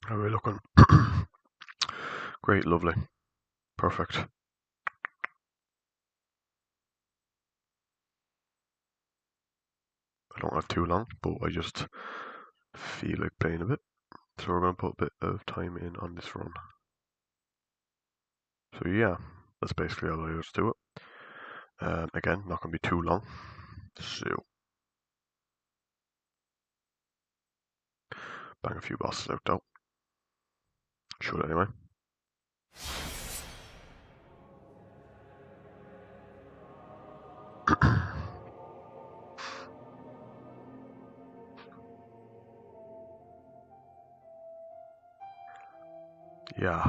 How are we looking? Great, lovely, perfect. I don't have too long, but I just feel like playing a bit. So we're going to put a bit of time in on this run. So yeah, that's basically all there is to it. Again, not going to be too long. So, bang a few bosses out though. Should anyway. Yeah.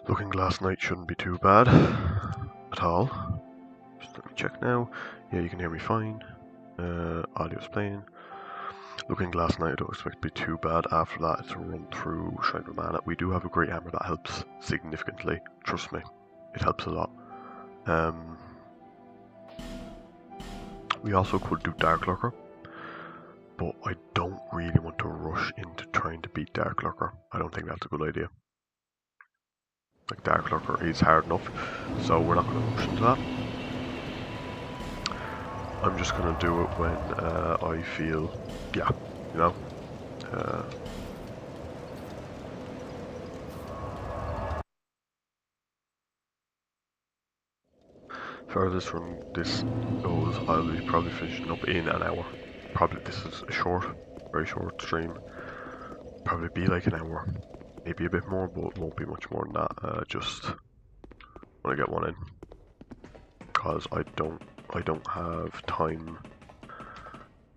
Looking Glass Night shouldn't be too bad at all. Just let me check now. Yeah, you can hear me fine. Audio's playing. Looking Glass Night I don't expect to be too bad. After that, it's a run through Shrine of Mana. We do have a great hammer that helps significantly. Trust me, it helps a lot. We also could do Dark Lurker, but I don't really want to rush into trying to beat Dark Lurker. I don't think that's a good idea. Like, Dark Lurker is hard enough, so we're not going to rush into that. I'm just going to do it when I feel, yeah, you know. Furthest from this goes, I'll be probably finishing up in an hour. Probably this is a short, very short stream. Probably be like an hour, maybe a bit more, but it won't be much more than that. Just want to get one in, cause I don't have time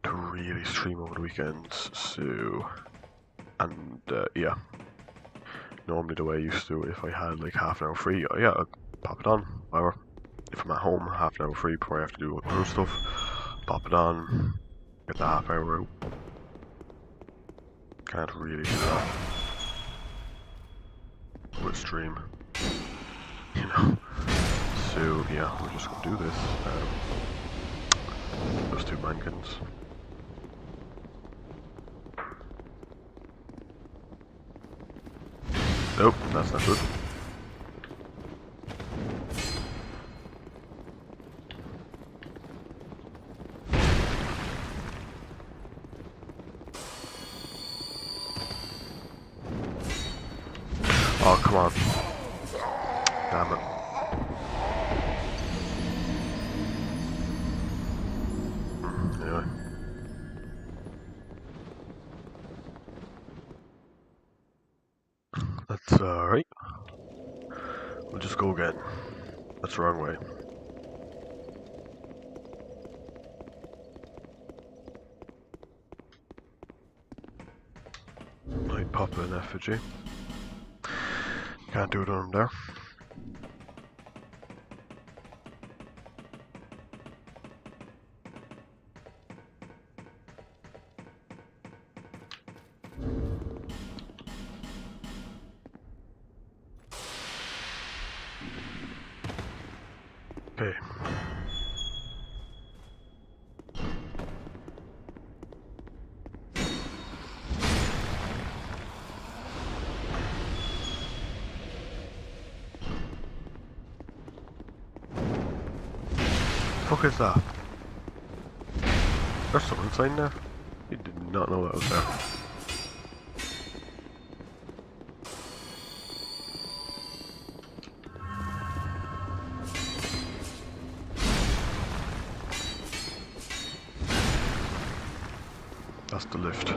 to really stream over the weekends. So, and yeah, normally the way I used to, if I had like half an hour free, yeah, I'd pop it on, whatever. If I'm at home, half an hour free before I have to do other stuff, pop it on, get the half hour out. Can't really do that with stream, you know. So yeah, we're just gonna do this. Those two mankins. Nope, that's not good. Oh, come on. Damn it. Anyway. That's alright. We'll just go again. That's the wrong way. Might pop an effigy. Can't do it on there. Okay. Fuck is that? There's someone inside there. You did not know that was there. That's the lift.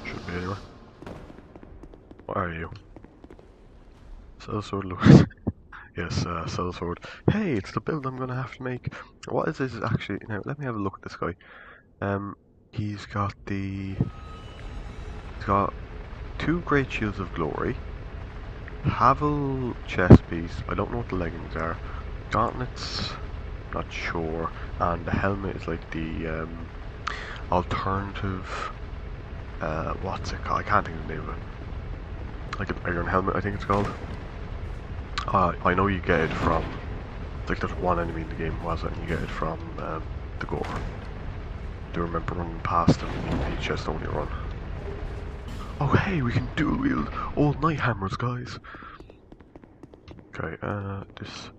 Should be anyway. What are you? Sellsword looks. Yes, Sellsword. Hey, it's the build I'm gonna have to make. What is this actually? Now, let me have a look at this guy. He's got two Great Shields of Glory, Havel chest piece, I don't know what the leggings are, gauntlets, not sure, and the helmet is like the alternative, what's it called? I can't think of the name of it. Like an iron helmet, I think it's called. I know you get it from, like there's one enemy in the game who has it, and you get it from the Gore. Do you remember running past him in the chest only run? Oh hey, we can dual wield all night hammers, guys. Okay, this...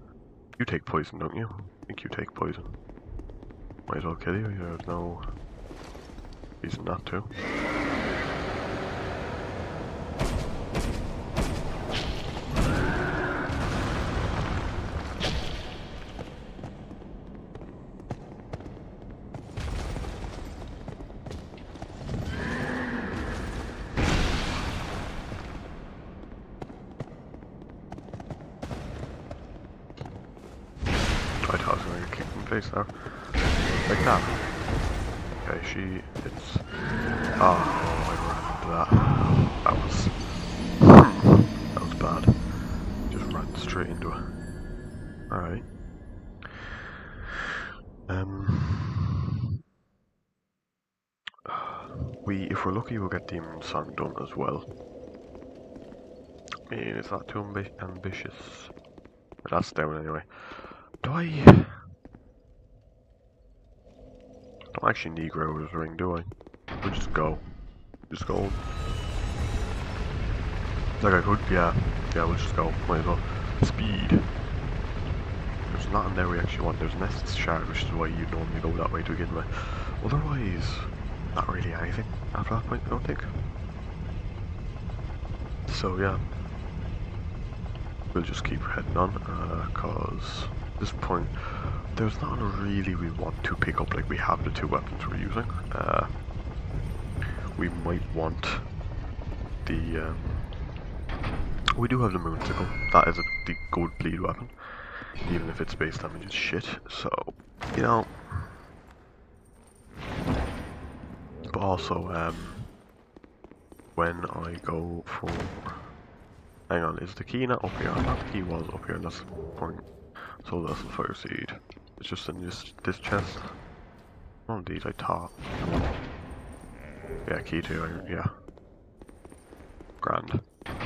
You take poison, don't you? I think you take poison. Might as well kill you, there's no reason not to. I thought I was going to kick in the face there. Like that. Okay, it's... Oh, I ran into that. That was bad. Just ran straight into it. Alright. If we're lucky, we'll get Demon Song done as well. I mean, it's not too ambitious. But that's down anyway. Don't actually need Growler's Ring, do I? We'll just go. Just go. Like I could, yeah, we'll just go. Might as well. Speed. There's nothing there we actually want. There's an Essence Shard, which is why you normally go that way to begin with. Otherwise, not really anything after that point, I don't think. So yeah, we'll just keep heading on, cause at this point, there's not really we want to pick up. Like, we have the two weapons we're using. We might want the, we do have the Moonsicle. That is the good bleed weapon, even if its base damage is shit. So, you know. But also, when I go for... Hang on, is the key not up here? I thought the key was up here, and that's the point. So that's the Fire Seed. It's just in this chest. Oh, indeed, I thought. Yeah, key to iron, yeah. Grand.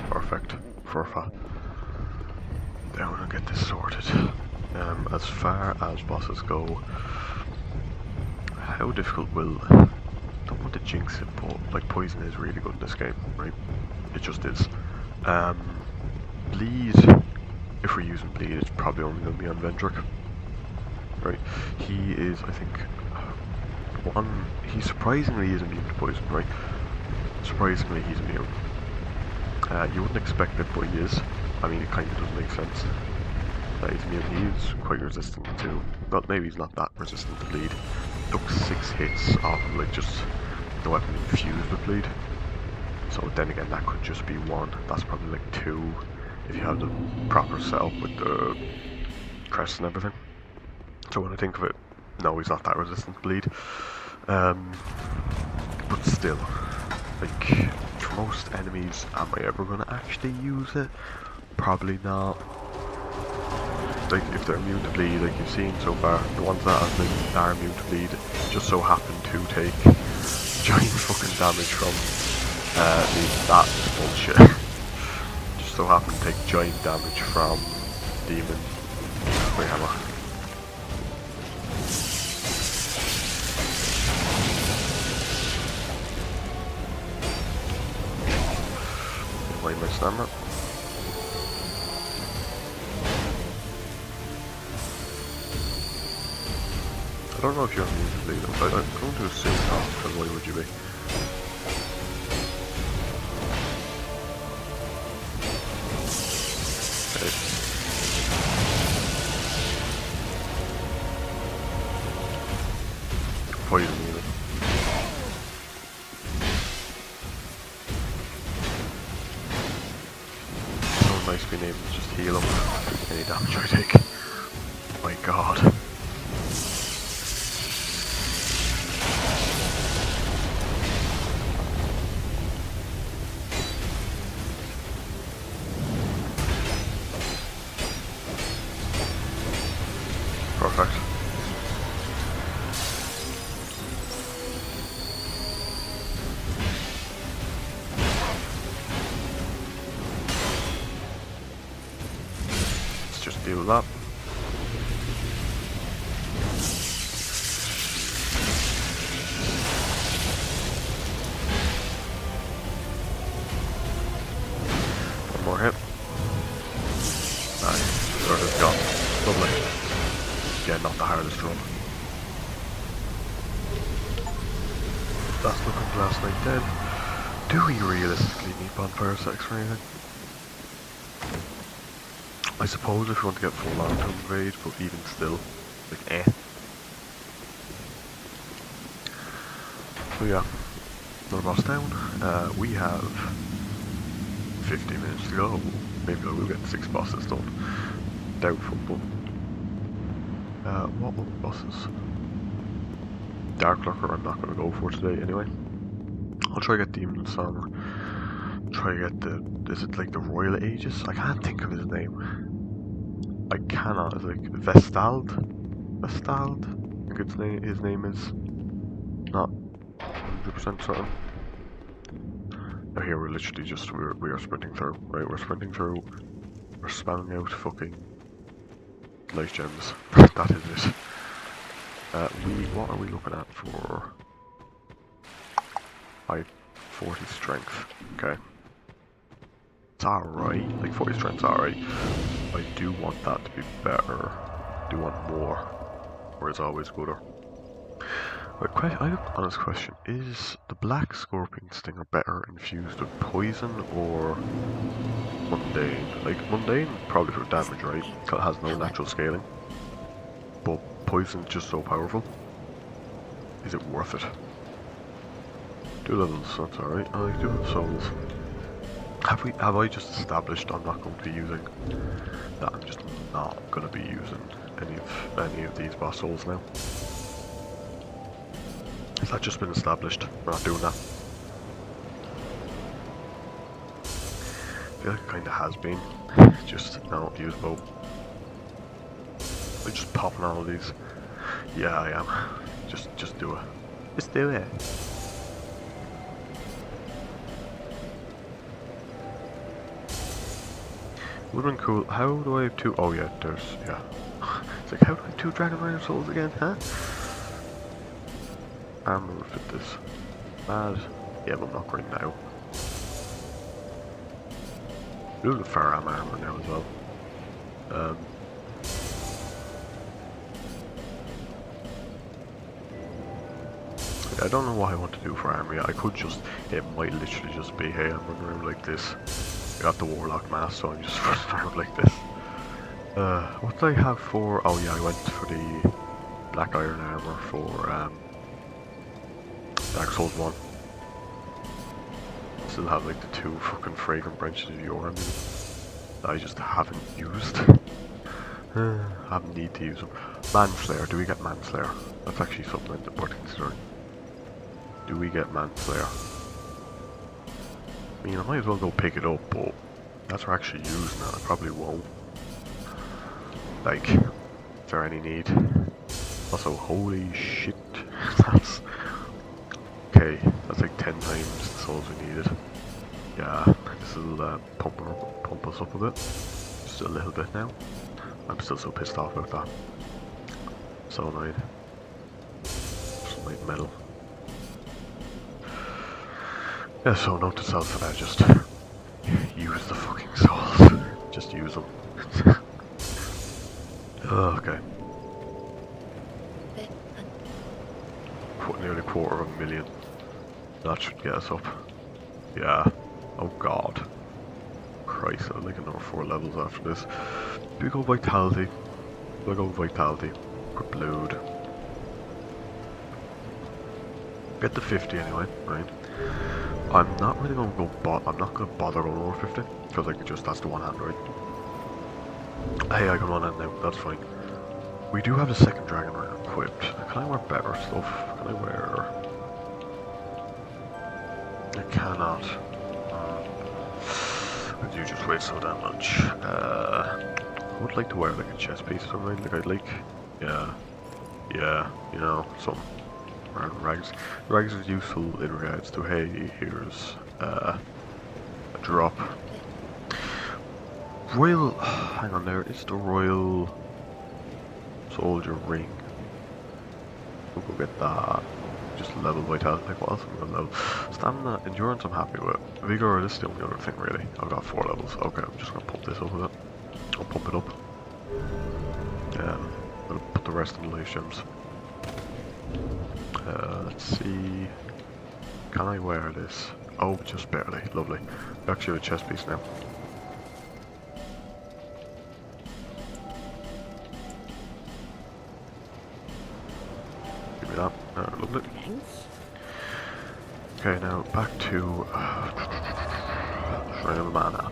Perfect. Furfa. Then we'll get this sorted. As far as bosses go, how difficult will... I don't want to jinx it, but like poison is really good in this game, right? It just is. Bleed, if we're using bleed, it's probably only going to be on Vendrick. Right, he is, I think, he surprisingly is immune to poison, right? Surprisingly, he's immune. You wouldn't expect it, but he is. I mean, it kind of does make sense that he's immune. He is quite resistant to, well, maybe he's not that resistant to bleed. Took 6 hits off of, like, just the weapon infused with bleed. So then again, that could just be 1. That's probably like 2 if you have the proper setup with the crest and everything. So when I think of it, no, he's not that resistant to bleed. But still, like, for most enemies, am I ever going to actually use it? Probably not. Like, if they're immune to bleed, like you've seen so far, the ones that are immune to bleed just so happen to take giant fucking damage from that is bullshit. Just so happen to take giant damage from Demon Hammer. Why my stamina? I don't know if you're immune to bleed, but I'm going to assume not, because why would you be? Poison even. So nice being able to just heal him any damage I take. My god. Perfect. Let's just deal with that. more hit. Nice. Sort of gone. Lovely. Yeah, not the hardest run. That's looking last night dead. Do we realistically need bonfire sex for anything? I suppose if you want to get full on to invade, but even still, like So yeah, another boss down. We have 50 minutes to go. Maybe I will get 6 bosses done. Doubtful, but what other bosses? Dark Lurker I'm not going to go for today anyway. I'll try to get Demon Song. Try to get is it like the Royal Aegis? I can't think of his name. I cannot, it's like Vestald? Vestald? I think his name is. Not 100% certain. Now here we're literally just, we are sprinting through, right? We're sprinting through. We're spamming out fucking life gems. That is it. What are we looking at for? 40 strength. Okay. It's alright. Like 40 strength's alright. I do want that to be better. I do want more. Or it's always gooder. But I have an honest question. Is the Black Scorpion Stinger better infused with poison or mundane? Like mundane probably for damage, right? Because it has no natural scaling. But poison's just so powerful. Is it worth it? 2 levels, that's alright. I like 2 souls. Have I just established I'm not going to be using that? I'm just not going to be using any of these boss souls now. Has that just been established? We're not doing that. I feel like it kind of has been. Just not use both. I'm just popping all of these. Yeah, I am. Just do it. Just do it. Would have been cool. How do I have 2? Oh yeah, yeah. It's like, how do I have 2 Dragon Rider souls again, huh? Armor will fit this. Mad. Yeah, but not right now. Do the Faram armor now as well. I don't know what I want to do for armor yet. I could just, it might literally just be, hey, I'm running around like this. I got the Warlock mask, so I'm just running around like this. What did I have for, oh yeah, I went for the Black Iron armor for Dark Souls 1. Still have like the 2 fucking Fragrant Branches of Yoram that I just haven't used. Haven't need to use them. Manslayer, do we get Manslayer? That's actually something worth considering. Do we get Manslayer? I mean, I might as well go pick it up, but that's for actually using it. I probably won't. Like, is there any need? Also, holy shit, that's... Okay, that's like 10 times the souls we needed. Yeah, this will pump us up a bit. Just a little bit now. I'm still so pissed off about that. So annoyed. Some like metal. Yeah, so note to self, just use the fucking souls. Just use them. Okay. Nearly 250,000. That should get us up. Yeah. Oh god. Christ, I'd like another 4 levels after this. Do we go Vitality? Do I go Vitality? Or Blood? Get the 50 anyway, right? I'm not really going to go I'm not going to bother going over 50. Because like that's the one hand, right? Hey, I can run in now, that's fine. We do have the second Dragon Rider equipped. Can I wear better stuff? Can I wear... I cannot. I do just weigh so damn much. I would like to wear like a chest piece or something. Like I'd like... Yeah, you know, some rags. Rags is useful in regards to, hey, here's a drop. Royal... Hang on there, it's the Royal Soldier Ring. We'll go get that. just level vitality. Like, what else am I gonna level? Stamina, endurance, I'm happy with. Vigor, this is the only other thing really. I've got 4 levels. Okay, I'm just gonna pump this up a bit. I'll pump it up. I'll put the rest in the life gems. Let's see. Can I wear this? Oh, just barely. Lovely. We actually have a chest piece now. Give me that. Lovely. Okay, now back to Shrine of Mana.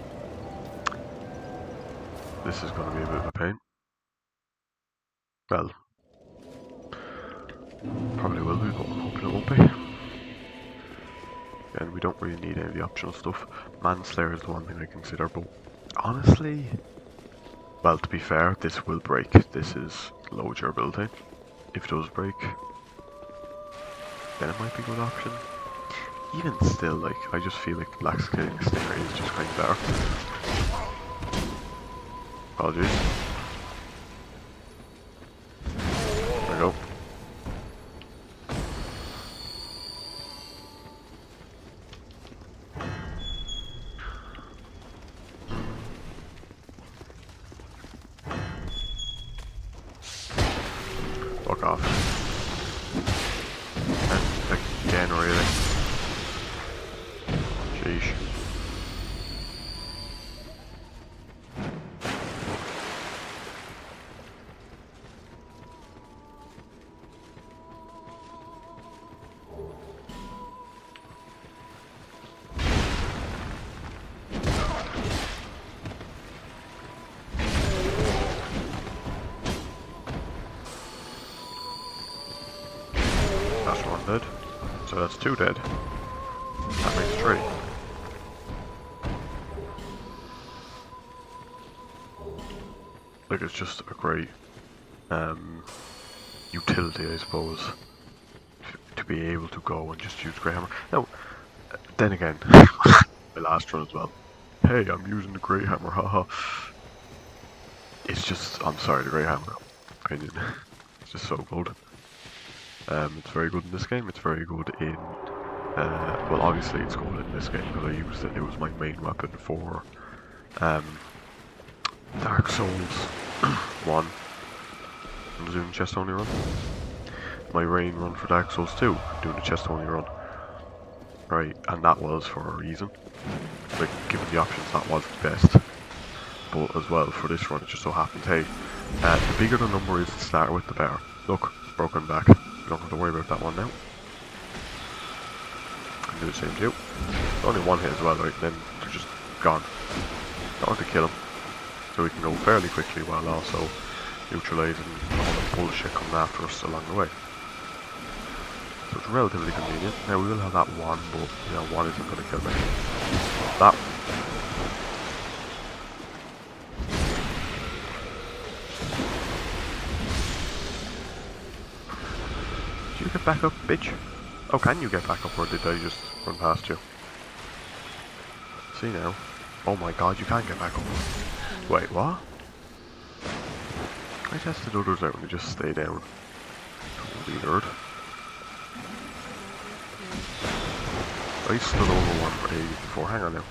This is going to be a bit of a pain. Well, probably will be, but I'm hoping it won't be. And we don't really need any of the optional stuff. Manslayer is the one thing I consider, but honestly, well, to be fair, this will break. This is low durability. If it does break, then it might be a good option. Even still, like, I just feel like Black Stinger is just kind of better. Apologies. There we go. Fuck off. And again, really. Sheesh. That's 1 dead. So that's 2 dead. That makes 3. Like, it's just a great utility, I suppose, to be able to go and just use Grey Hammer. Now, then again, my last run as well. Hey, I'm using the Grey Hammer, haha. It's just, I'm sorry, the Grey Hammer opinion. It's just so good. It's very good in this game. It's very good in, well, obviously it's good in this game because I used it. It was my main weapon for Dark Souls 1. I was doing chest only run. My main run for Dark Souls 2, doing the chest only run. Right, and that was for a reason. Like, given the options, that was the best. But as well, for this run, it just so happens, hey, the bigger the number is to start with, the better. Look, broken back. You don't have to worry about that one now. Do the same to you. Only 1 hit as well, right? Then they're just gone. Don't have to kill them. So we can go fairly quickly while also neutralising all the bullshit coming after us along the way. So it's relatively convenient. Now we will have that 1, but you know, 1 isn't going to kill me. That. Did you get back up, bitch? Oh, can you get back up, or did I just run past you? See now. Oh my god, you can't get back up. Wait, what? I tested others out and they just stay down. Weird. I stood over one for ages before. Hang on now.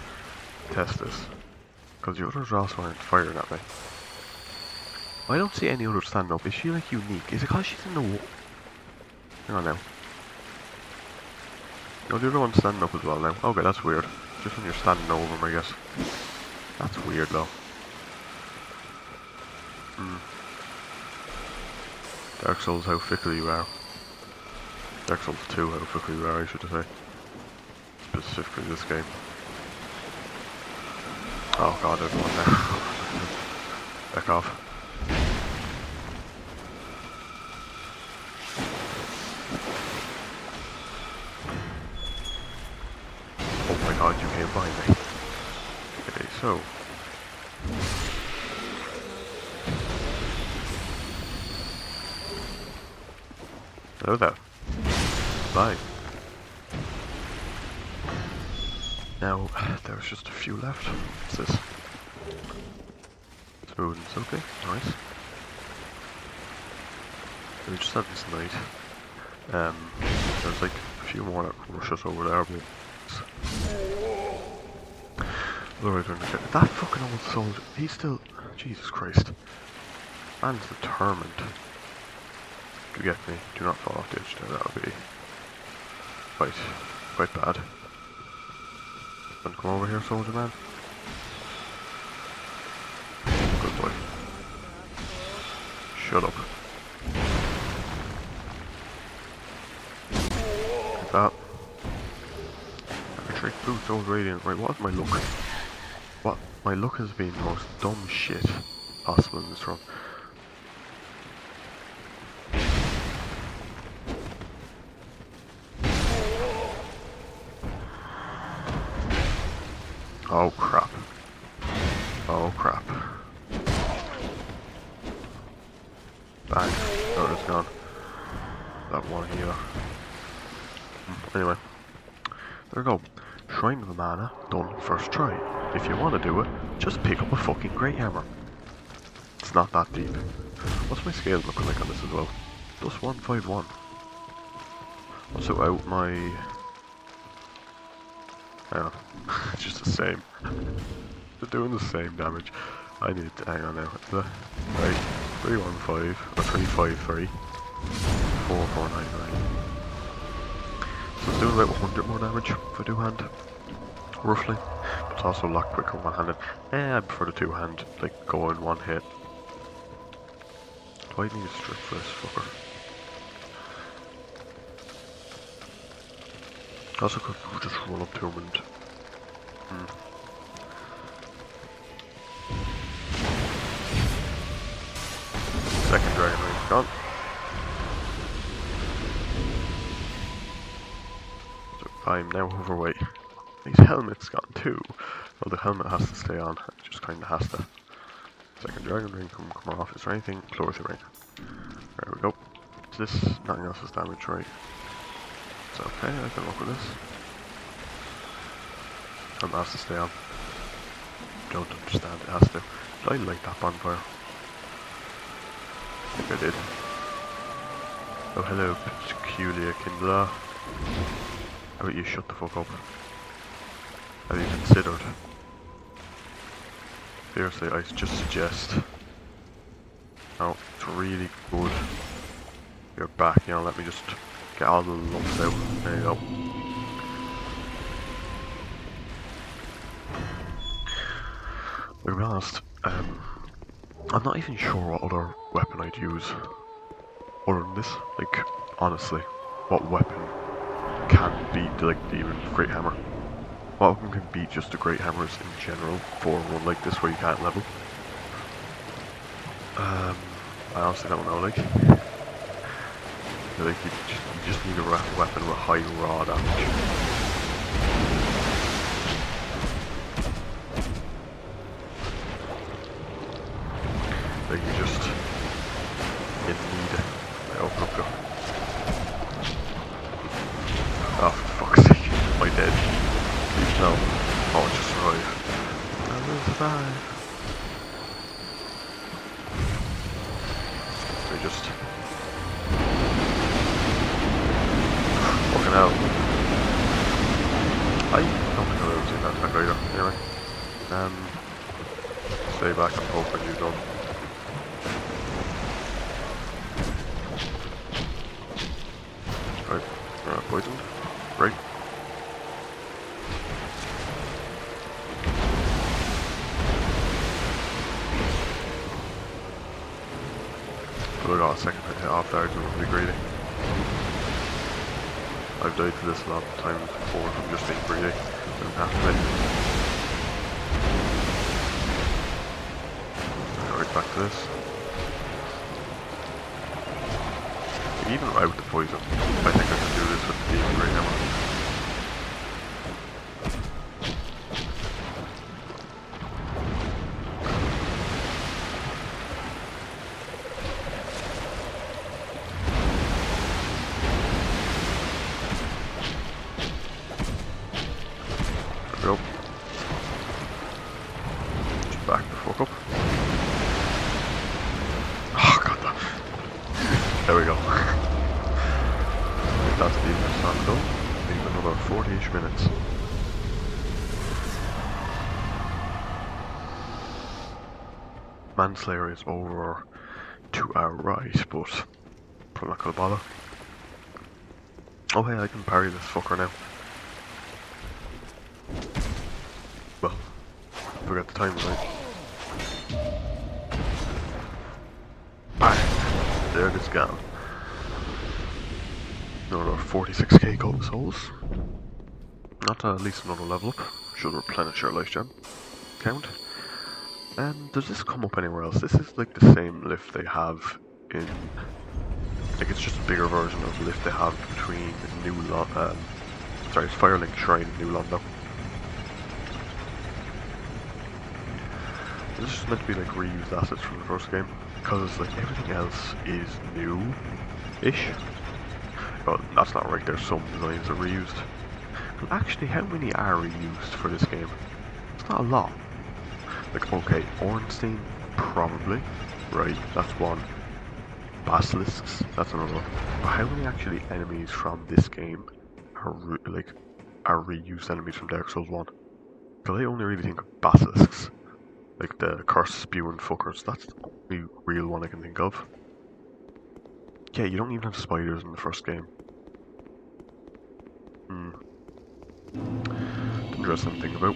Test this. Because the others also aren't firing at me. I don't see any others standing up. Is she like unique? Is it because she's in the wall? Hang on now. No, the other one's standing up as well now. Okay, that's weird. Just when you're standing over them, I guess. That's weird though. Dark Souls, how fickle you are. Dark Souls 2, how fickle you are, I should say. Specifically this game. Oh god, everyone there. Back off. Oh my god, you came by me. Okay, so. Hello there. Bye. Now, there's just a few left. What's this? Smooth and silky. Nice. So we just have this knight. There's like a few more that rush us over there, but otherwise we're gonna get that fucking old soldier. He's still, Jesus Christ, man's determined to get me. Do not fall off the edge there. That'll be quite bad. Don't come over here, soldier man. Good boy. Shut up. Like that. Trick boots, old radiant. Right, what's my luck? What? My luck has been the most dumb shit possible in this run. Oh crap. Oh crap. Bang. Oh, it's gone. That one here. Anyway. There we go. Shrine of the Mana, done first try. If you want to do it, just pick up a fucking Great Hammer. It's not that deep. What's my scale looking like on this as well? Just 151. Also out my... hang on. It's just the same. They're doing the same damage. I need to... hang on now. Right. 315. Or 353. 4499. So it's doing about 100 more damage for two-hand, roughly. But it's also a lot quicker one-handed. I prefer the two-hand, like go in one hit. Do I need a strip for this fucker? Also could just run up to him and... Second dragon ring gone. I'm now overweight. His helmet's gone too. Well, the helmet has to stay on. It just kind of has to. Second dragon ring come off. Is there anything? Pleurisy ring. There we go. Is this nothing else is damage, right? It's okay. I can work with this. Helmet has to stay on. Don't understand. It has to. Did I light that bonfire? I think I did. Oh, hello, peculiar kindler. How about you shut the fuck up? Have you considered? Seriously, I just suggest... oh, it's really good. You're back, you know, let me just get all the lumps out. There you go. To be honest, I'm not even sure what other weapon I'd use other than this. Like, honestly, what weapon can beat like the even Great Hammer? What weapon can beat just the Great Hammers in general for a run like this where you can't level? I honestly don't know. Like you just need a weapon with high raw damage. Like you need it. Open up go. Oh, for fuck's sake, am I dead? Please no. Oh, just survive. I will survive. We just... fucking hell. I don't think I've ever seen that attack either. Anyway. Stay back and hope when you're done. Right, poisoned. Right. So I got a second hit off there, so I'm really greedy. I've died to this a lot of times before from just being greedy. I don't have to right back to this. Even without the poison, I think I can do this with the Demon Great Hammer. There we go. Just back the fuck up. Oh god damn. There we go. that's the end of time though. Leave another 40-ish minutes. Manslayer is over to our right, but I'm not gonna bother. Oh hey, I can parry this fucker now. Well, forget the time right. Bang! There it is gone. Another 46k gold souls. Not at least another level up. Should replenish our life gem count. And does this come up anywhere else? This is like the same lift they have in... Like it's just a bigger version of the lift they have between New Londo... sorry, it's Firelink Shrine and New Londo. This is meant to be like reused assets from the first game, because like everything else is new-ish. Well, that's not right, there's some designs that are reused. But actually, how many are reused for this game? It's not a lot. Like, okay, Ornstein, probably, right, that's one. Basilisks, that's another. But how many actually enemies from this game are reused enemies from Dark Souls 1? Because I only really think of Basilisks. Like the curse spewing fuckers, that's the only real one I can think of. Yeah, you don't even have spiders in the first game. Interesting thing about.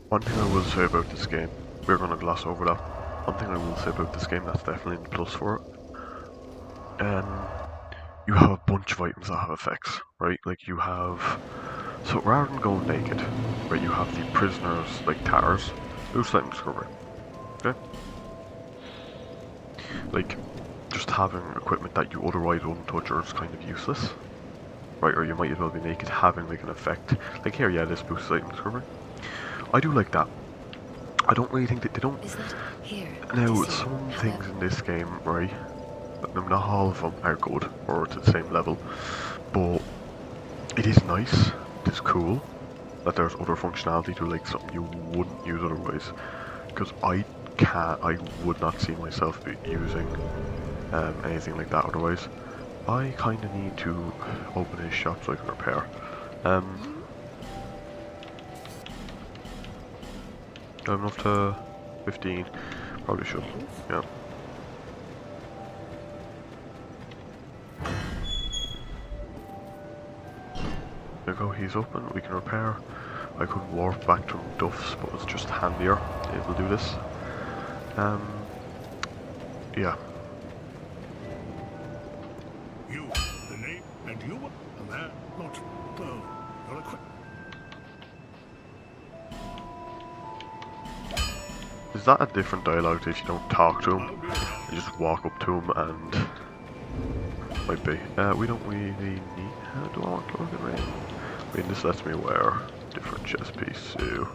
One thing I will say about this game, we're going to gloss over that. One thing I will say about this game that's definitely the plus for it. You have a bunch of items that have effects, right? Like you have, so rather than going naked, right, you have the prisoners like towers, loose item discovery, okay? Like, just having equipment that you otherwise wouldn't touch or is kind of useless, right? Or you might as well be naked, having like an effect. Like here, yeah, this boosts item discovery. I do like that. I don't really think that they don't. Now, some things in this game, right? Not all of them are good or to the same level, but it is nice. It is cool that there's other functionality to like something you wouldn't use otherwise. Because I would not see myself using anything like that otherwise. I kind of need to open his shop so I can repair. Do I have enough to 15? Probably should, yeah. There we go, he's open, we can repair. I could warp back to Duff's, but it's just handier to be able to do this. Yeah. You, the name, and you, a man, not, you're a quick. Is that a different dialogue if you don't talk to him? You just walk up to him and... Might be. We don't really need... do I want clothing rain? I mean, this lets me wear different chest piece too.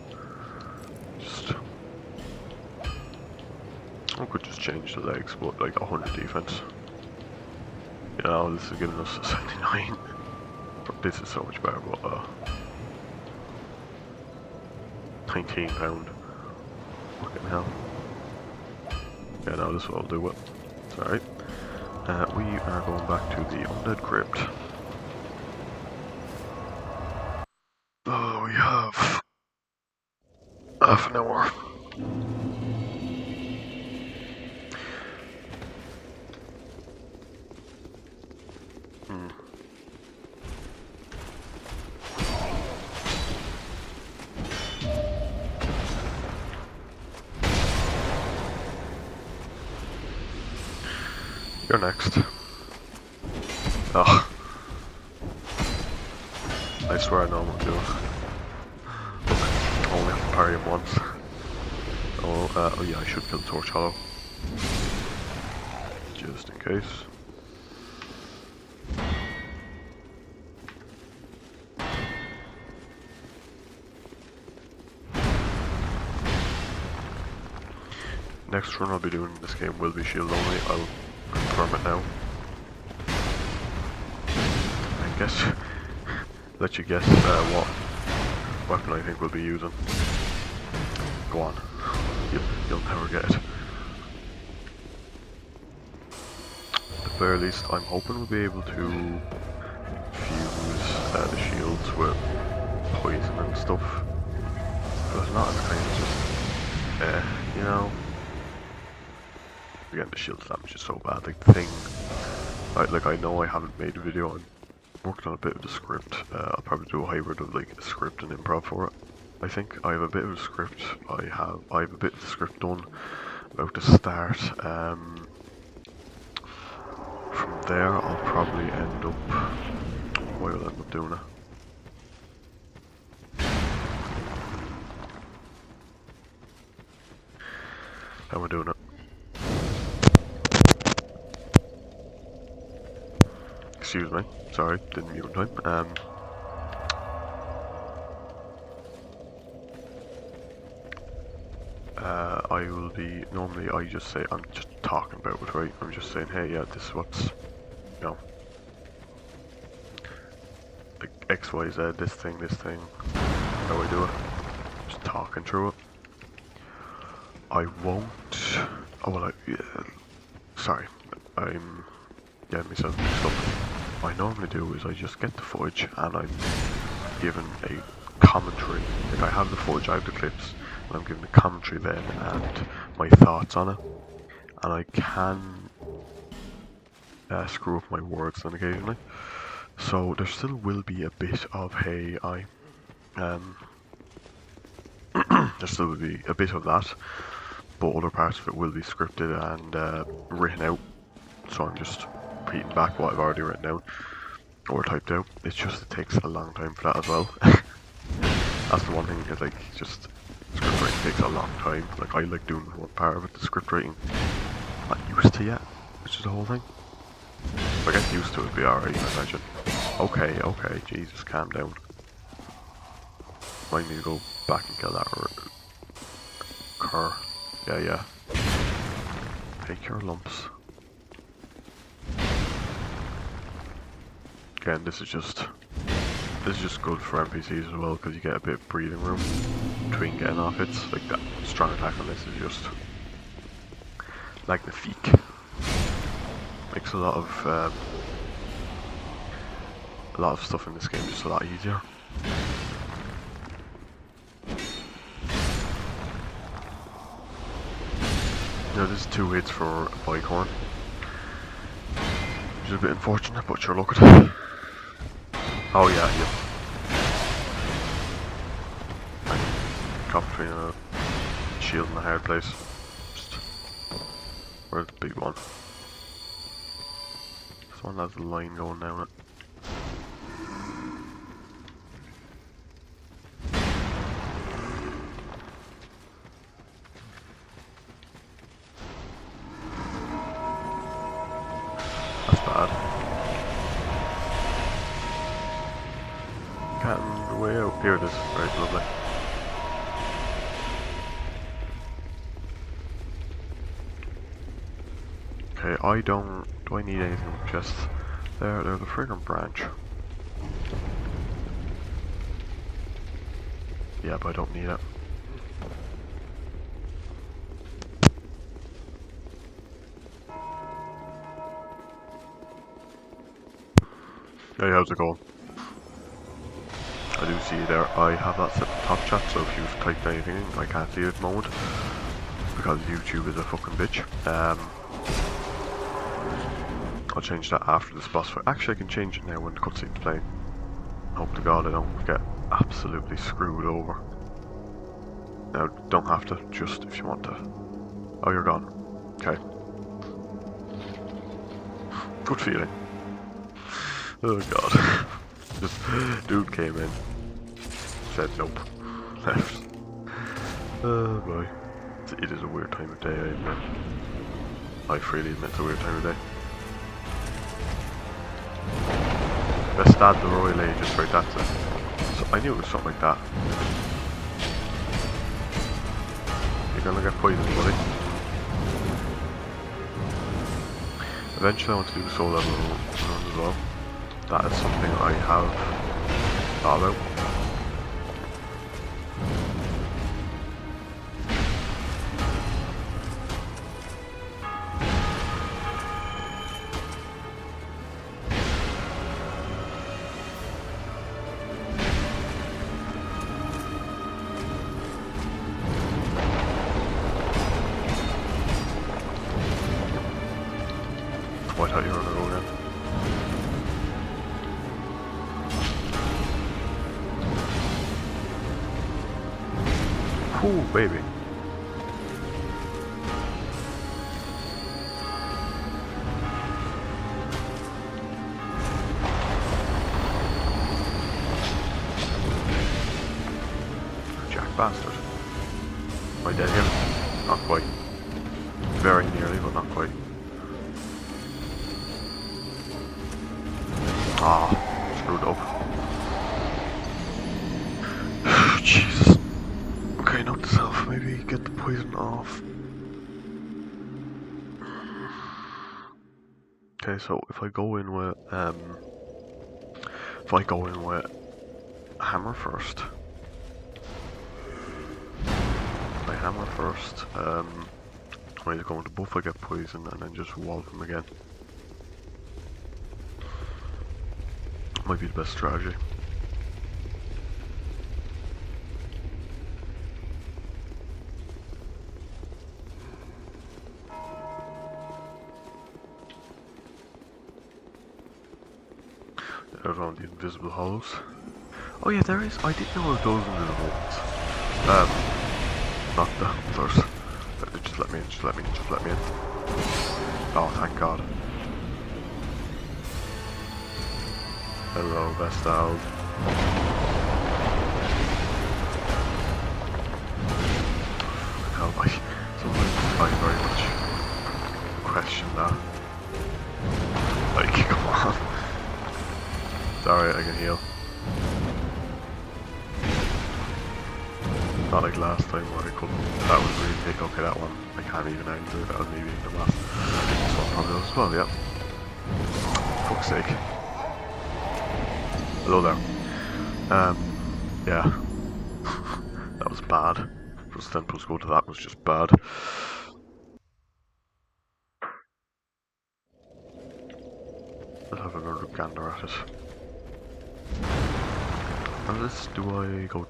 Just... I could just change the legs, but like 100 defense. You know, this is giving us a 79. This is so much better, but 19 pound. Fucking hell. Yeah, no, this will do it. It's alright. We are going back to the Undead Crypt. Oh, we have half an hour. You're next. Oh. I swear I know what I'm doing. I only have to parry him once. Oh yeah, I should kill Torch Hollow. Just in case. Next run I'll be doing in this game will be shield only. I'll confirm it now. I guess let you guess what weapon I think we'll be using. Go on. You'll never get it. At the very least, I'm hoping we'll be able to fuse the shields with poison and stuff. But if not, it's kind of just, you know. Again, the shield damage is so bad. Like the thing, like I know I haven't made a video. I'm working on a bit of the script. I'll probably do a hybrid of like a script and improv for it. I think I have a bit of a script. I have a bit of the script done about to start. From there, I'll probably end up. What will I end up doing it? How we're doing it. Excuse me, sorry, didn't mute in time. I will be, normally I just say, I'm just talking about it, right? I'm just saying, hey, yeah, this is what's, you know, like X, Y, Z, this thing, how I do it. Just talking through it. I won't, oh well, yeah, sorry, I'm getting myself mixed up. What I normally do is I just get the footage and I'm given a commentary. Like I have the footage, I have the clips, and I'm given a commentary then and my thoughts on it. And I can screw up my words then occasionally. So there still will be a bit of hey, there still will be a bit of that, but other parts of it will be scripted and written out. So I'm just repeating back what I've already written down or typed out. It's just it takes a long time for that as well. That's the one thing, is like just script writing takes a long time. Like I like doing one part of it, the script writing I'm not used to yet, which is the whole thing. If I get used to it, it'll be alright, I imagine. Okay, Jesus, calm down. Might need to go back and kill that cur. Yeah. Take your lumps. Again, this is just good for NPCs as well, because you get a bit of breathing room between getting off hits. Like that strong attack on this is just magnifique. Makes a lot of a lot of stuff in this game just a lot easier. You know, there's 2 hits for a bicorn. Which is a bit unfortunate, but sure, look at it. Oh yeah, yep. Caught between a shield and a hard place. Just, where's the big one? This one has a line going down it. That's bad. Getting way out. Here it is. Right, lovely. Okay, do I need anything with chests? There's a friggin' branch. Yeah, but I don't need it. Hey, how's it going? I do see you there. I have that set to top chat, so if you've typed anything in, I can't see it at the moment. Because YouTube is a fucking bitch. I'll change that after this boss fight. Actually, I can change it now when the cutscene's playing. Hope to God I don't get absolutely screwed over. Now, don't have to, just if you want to. Oh, you're gone. Okay. Good feeling. Oh God. Just, dude came in. Said nope. Left. Oh boy. It is a weird time of day, I admit. I freely admit it's a weird time of day. Let's stab the Royal Aegis, right, that's it. So I knew it was something like that. You're gonna get poisoned, buddy. Eventually I want to do the soul level run as well. That is something I have thought about. Oh, I thought you were gonna go again. Ooh, baby. Jack bastard. Am I dead here? Not quite. Very nearly, but not quite. Ah, screwed up. Jesus. Okay, note to self, maybe get the poison off. Okay, so if I go in with hammer first. If I hammer first, I either go into buff, I get poison, and then just wallop him again. Might be the best strategy. Around the invisible hollows. Oh yeah, there is. I didn't know those invisible ones. Not the hunters. Just let me in. Just let me in. Just let me in. Oh, thank God. Hello, Vestal. Hell, I very much question that. Like, come on. It's alright, I can heal. Not like last time where I couldn't. That was really big. Okay, that one I can't even enter. That was me being the last. This one probably does as well, yep. Fuck's sake. Hello there. Yeah. That was bad. Plus 10 plus go to that was just bad. Let's have another gander at it. How this do I go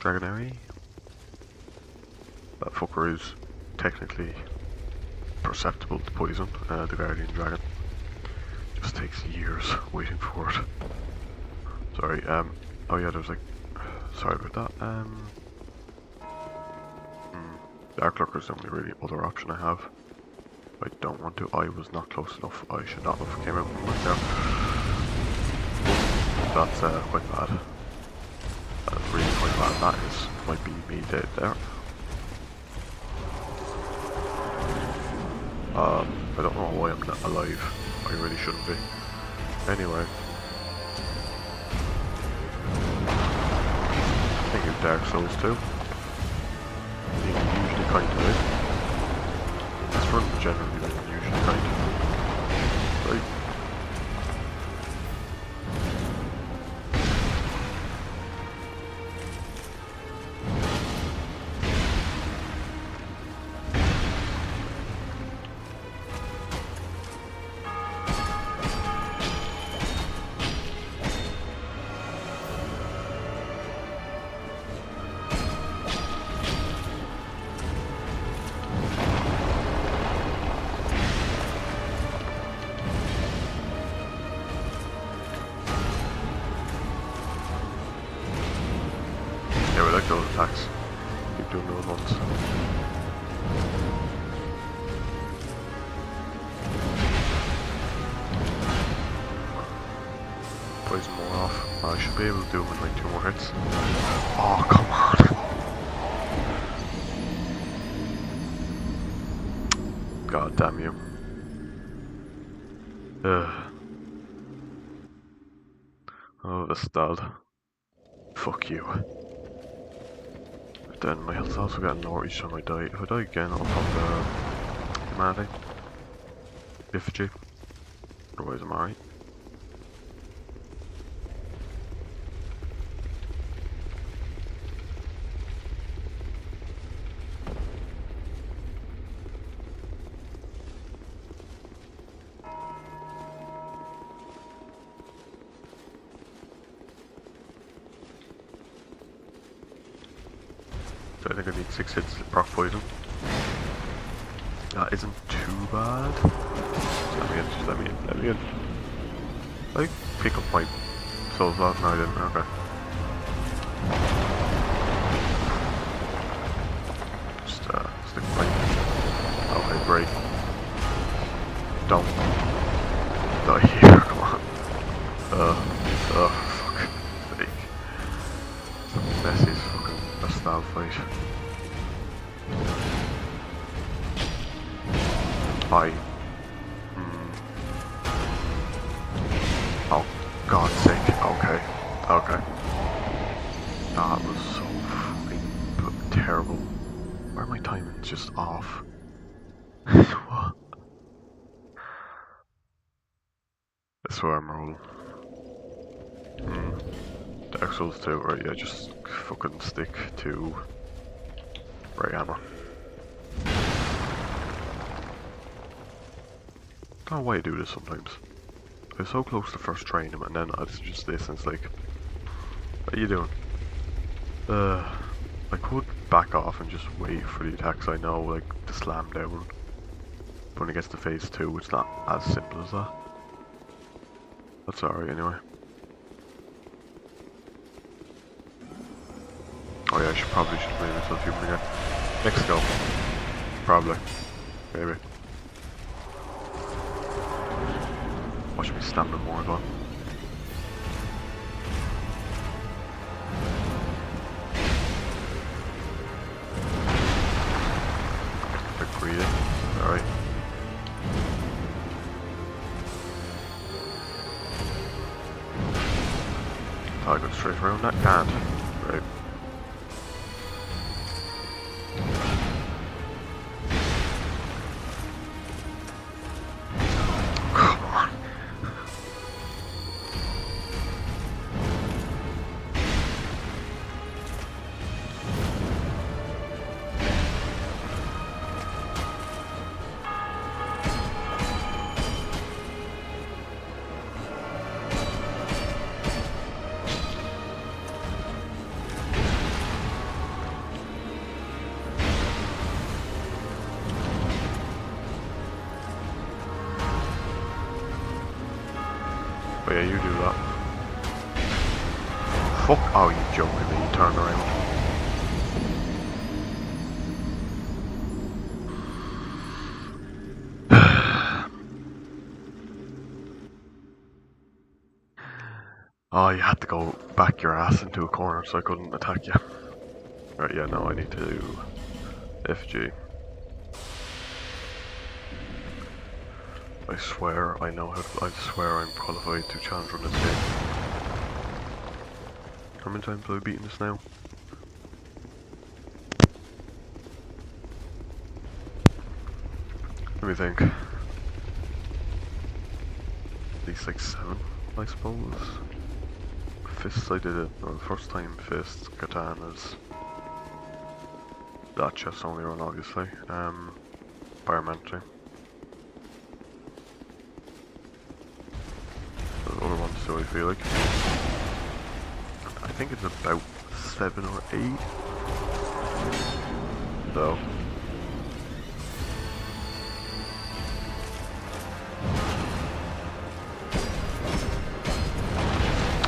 Dragonary? That fucker is technically perceptible to poison, the Guardian Dragon. Just takes years waiting for it. Sorry, oh yeah, there's like, sorry about that, Dark Lurker's the only really other option I have. I don't want to, I was not close enough, I should not have came out from right there. That's quite bad. That's really quite bad, that is, might be me dead there. I don't know why I'm not alive. I really shouldn't be. Anyway. I think it's Dark Souls 2. You can usually kind of live. This run generally usually kind of. Right. Those attacks. Keep doing those ones. Poison more off. I should be able to do them in like 2 more hits. Oh, come on. God damn you. Oh, the stud. Fuck you. Then my health's also getting lower each time I die. If I die again, I'll pop the humanity. Effigy. Otherwise I'm alright. So I think I need 6 hits to proc poison. That isn't too bad. Just let me in. I pick up my souls last night, didn't I? Okay. Just stick my. Okay, great. Don't die here, come on. Fuck sake. This is fucking a style fight. Hi. Oh, God's sake. Okay. Okay. That was so fucking terrible. Why are my timings just off? What? That's where I'm rolling. Dark Souls 2, right? Yeah, just fucking stick to Ray Hammer. I don't know why I do this sometimes. I was so close to first trying him, and then I just this, and it's like, what are you doing? I could back off and just wait for the attacks I know, like to slam down. But when it gets to phase 2, it's not as simple as that. That's alright anyway. Oh yeah, I probably should play myself human again. Next go. Probably. Maybe. Watch me stamina more as well. Bit greedy. Alright. Thought I got straight around that. Can't. Right. Yeah, you do that. Fuck! Oh, you joking me? You turned around. Oh, you had to go back your ass into a corner so I couldn't attack you. Right, yeah, no, I need to do FG. I swear I know how to, I swear I'm qualified to challenge run this game. How many times have I beaten this now? Let me think. At least like 7, I suppose. Fists I did it, well, the first time fists, katanas. That chest only run obviously. Pyromancy. The other ones do I feel like. I think it's about 7 or 8. So.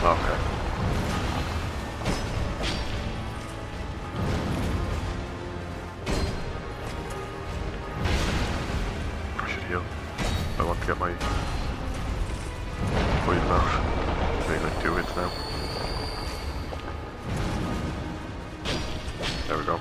Okay. I should heal. I want to get my poison out. Maybe like 2 hits now. There we go.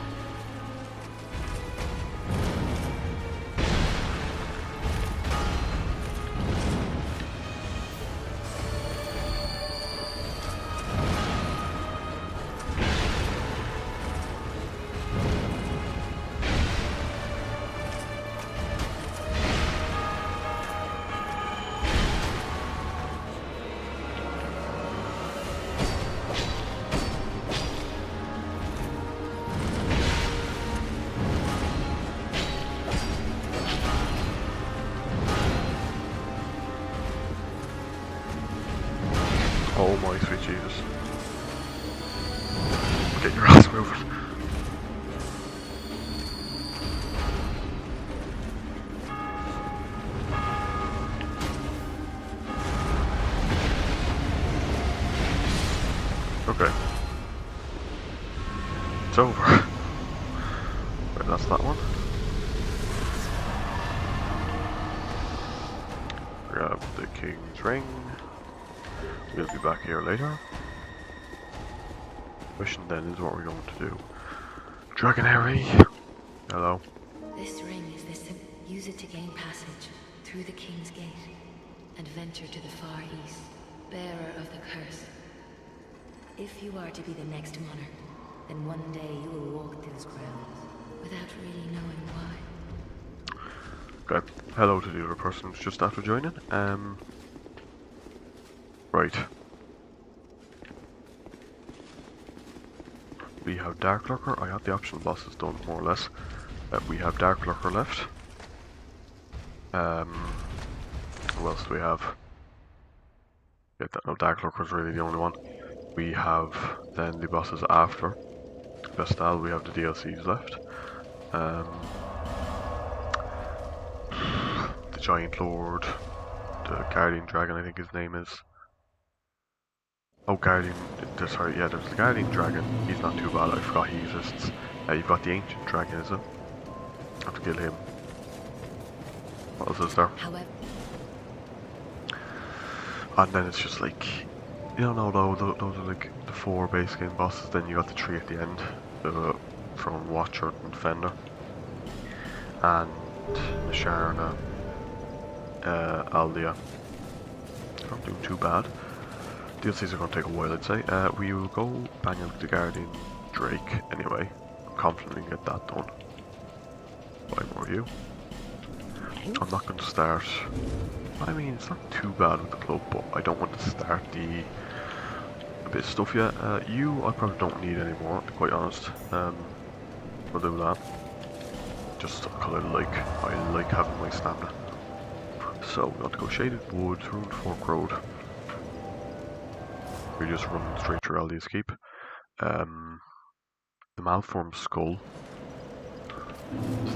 Oh my sweet Jesus. Get your ass moving. Okay. It's over. Right, that's that one. Grab the King's Ring. We'll be back here later. Mission then is what we're going to do. Dragon Harry! Hello. This ring is the symbol. Use it to gain passage through the King's Gate and venture to the far east, bearer of the curse. If you are to be the next monarch, then one day you will walk those grounds without really knowing why. Okay. Hello to the other person who's just after joining. Right. We have Dark Lurker. I have the optional bosses done more or less. We have Dark Lurker left. What else do we have? Yeah, no, Dark Lurker is really the only one. We have then the bosses after Vestal. We have the DLCs left. The Giant Lord, the Guardian Dragon, I think his name is. Oh, Guardian, sorry, yeah, there's the Guardian Dragon. He's not too bad, I forgot he exists. You've got the Ancient Dragon, is it? I have to kill him. What else is there? However, And then it's just like, you don't know though, those are like the 4 base game bosses, then you got the 3 at the end, from Watcher and Defender. And Nisharna, Aldia. Not doing too bad. DLCs are going to take a while, I'd say. We will go Baniel the Guardian Drake anyway. I'm confident we can get that done. Buy more of you. I'm not going to start. I mean, it's not too bad with the club, but I don't want to start a bit of stuff yet. You, I probably don't need anymore, to be quite honest. We'll do that. Just because I like having my stamina. So, we want to go Shaded Woods, Ruined Fork Road. We just run straight through Aldia's Keep. The Malformed Skull.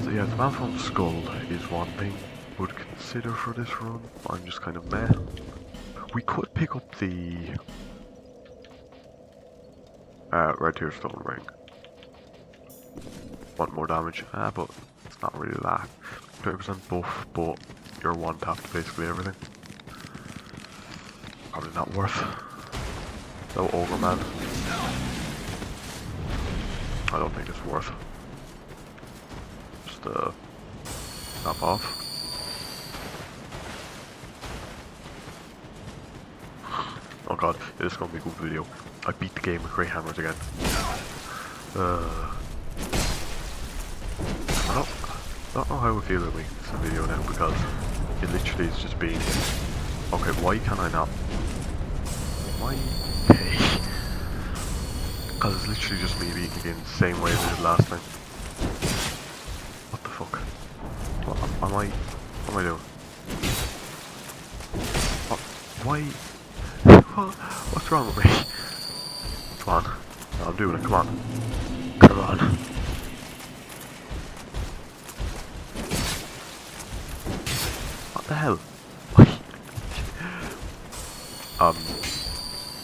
So yeah, the Malformed Skull is one thing I would consider for this run. I'm just kind of meh We could pick up the Red Tear Stone Ring. Want more damage? But it's not really that. 20% buff, but you're one tap to basically everything. Probably not worth. No Ogre Man. I don't think it's worth. Just snap off. Oh god, this is gonna be a good video. I beat the game with Great Hammers again. I don't know how I feel about making this a video now because it literally is just being. Okay, why can I not? Why? Because it's literally just me beating the game the same way as I did last time. What the fuck? What am I doing? What? Why? What's wrong with me? Come on. No, I'm doing it, come on. Come on. What the hell?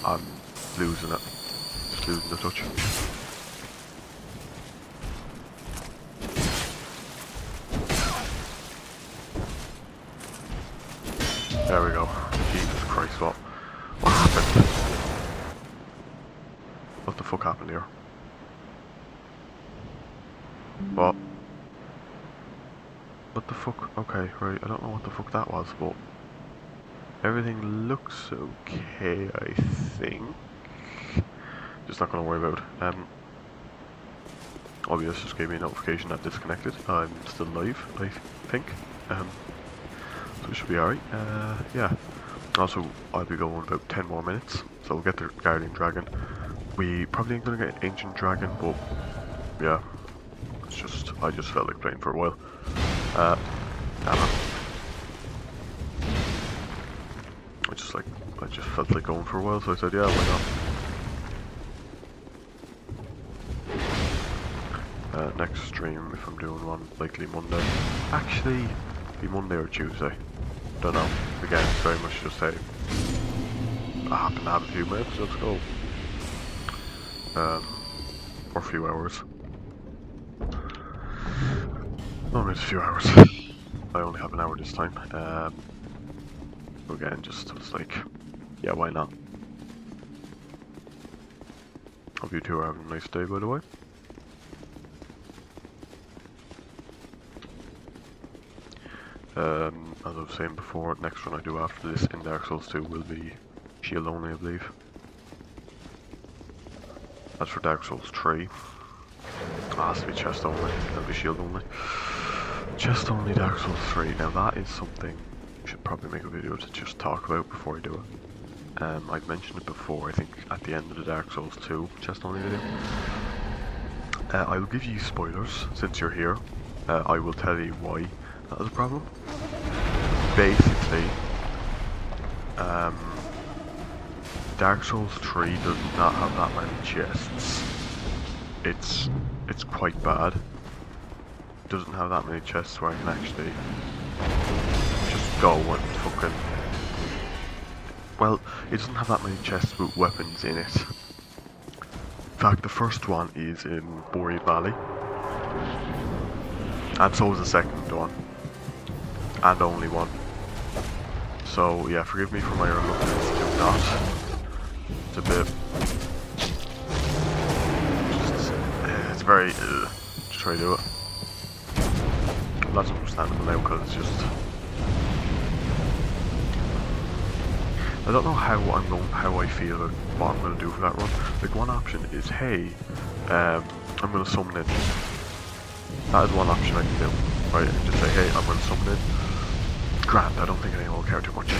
I'm losing it. Just losing the touch. There we go. Jesus Christ, what happened? What the fuck happened here? What? What the fuck? Okay, right, I don't know what the fuck that was, but everything looks okay, I think. Just not gonna worry about it. OBS just gave me a notification that disconnected. I'm still live, I think. So it should be alright. Yeah. Also, I'll be going about 10 more minutes, so we'll get the Guardian Dragon. We probably ain't gonna get Ancient Dragon, but yeah. It's just, I just felt like playing for a while. Damn it. I just felt like going for a while, so I said, yeah, why not? Next stream, if I'm doing one, likely Monday. Actually, be Monday or Tuesday. Don't know. Again, it's very much just say, I happen to have a few minutes, let's go. Or a few hours. Only it's a few hours. I only have an hour this time. So again, just was like, yeah, why not? Hope you two are having a nice day, by the way. As I was saying before, next one I do after this in Dark Souls 2 will be shield only, I believe. As for Dark Souls 3, it has to be chest only, that'll be shield only. Chest only Dark Souls 3, now that is something I should probably make a video to just talk about before I do it. I've mentioned it before, I think at the end of the Dark Souls 2 chest only video. I will give you spoilers since you're here. I will tell you why that is a problem. Basically, Dark Souls 3 does not have that many chests. It's quite bad. It doesn't have that many chests where I can actually just go and fucking... Well, it doesn't have that many chests with weapons in it. In fact, the first one is in Buried Valley. And so is the second one. And only one. So yeah, forgive me for my reluctance to do that. It's a bit... it's very... to try to do it. That's understandable now because it's just... I don't know how I feel about what I'm going to do for that run. Like, one option is, hey, I'm going to summon in. That is one option I can do. Right, and just say, hey, I'm going to summon in. Grand, I don't think anyone will care too much.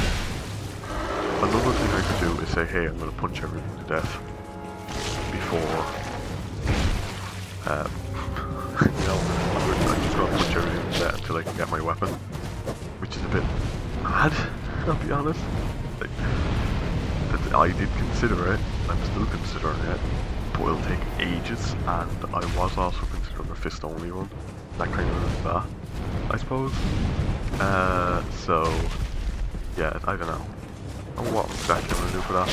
Another thing I could do is say, hey, I'm going to punch everything to death before, you know, I'm just going to punch everything to death until I can get my weapon, which is a bit mad, I'll be honest. Like, I did consider it, I'm still considering it, but it'll take ages, and I was also considering a fist only run, that kind of that, I suppose. So, yeah, I don't know. Oh, what exactly I'm gonna do for that.